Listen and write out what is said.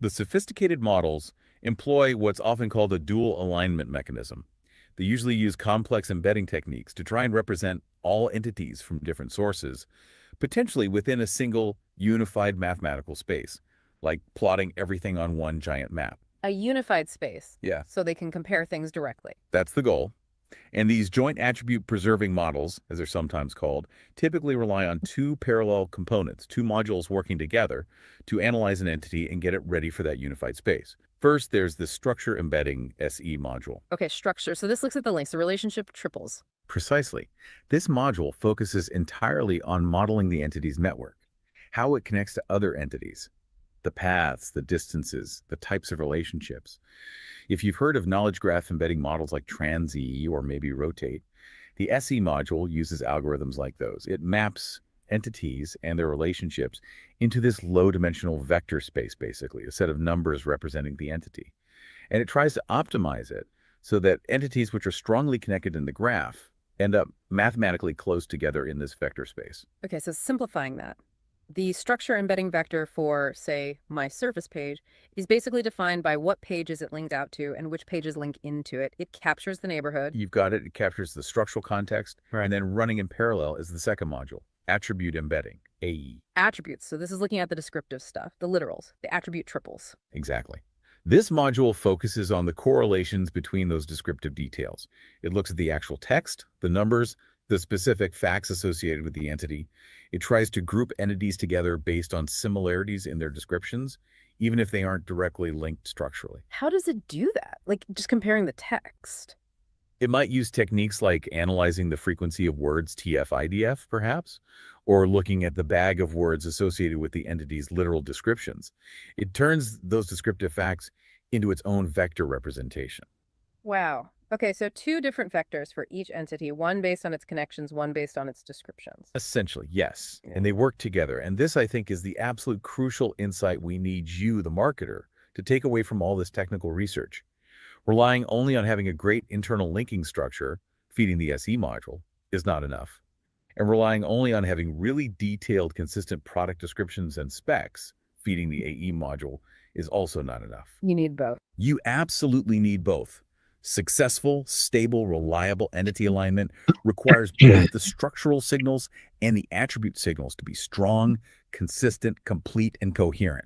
The sophisticated models employ what's often called a dual alignment mechanism. They usually use complex embedding techniques to try and represent all entities from different sources, potentially within a single unified mathematical space, like plotting everything on one giant map. A unified space, Yeah, so they can compare things directly. that's the goal. And these joint attribute preserving models, as they're sometimes called, typically rely on two parallel components, two modules working together to analyze an entity and get it ready for that unified space. First, there's the structure embedding SE module. Okay, structure. So this looks at the links, the relationship triples. Precisely. This module focuses entirely on modeling the entity's network, how it connects to other entities, the paths, the distances, the types of relationships. If you've heard of knowledge graph embedding models like TransE or maybe Rotate, the SE module uses algorithms like those. It maps entities and their relationships into this low-dimensional vector space, basically, a set of numbers representing the entity. And it tries to optimize it so that entities which are strongly connected in the graph end up mathematically close together in this vector space. Okay, so simplifying that. The structure embedding vector for, say, my service page is basically defined by what page is it linked out to and which pages link into it. It captures the neighborhood. You've got it. It captures the structural context. Right. And then running in parallel is the second module, attribute embedding, AE. Attributes. So this is looking at the descriptive stuff, the literals, the attribute triples. Exactly. This module focuses on the correlations between those descriptive details. It looks at the actual text, the numbers, the specific facts associated with the entity. It tries to group entities together based on similarities in their descriptions, even if they aren't directly linked structurally. How does it do that? Like just comparing the text. It might use techniques like analyzing the frequency of words TF-IDF, perhaps, or looking at the bag of words associated with the entity's literal descriptions. It turns those descriptive facts into its own vector representation. Wow. Okay, so two different vectors for each entity, one based on its connections, one based on its descriptions. Essentially, yes. Yeah. And they work together. And this, I think, is the absolute crucial insight we need you, the marketer, to take away from all this technical research. Relying only on having a great internal linking structure, feeding the SE module, is not enough. And relying only on having really detailed, consistent product descriptions and specs, feeding the AE module, is also not enough. You need both. You absolutely need both. Successful, stable, reliable entity alignment requires both the structural signals and the attribute signals to be strong, consistent, complete, and coherent.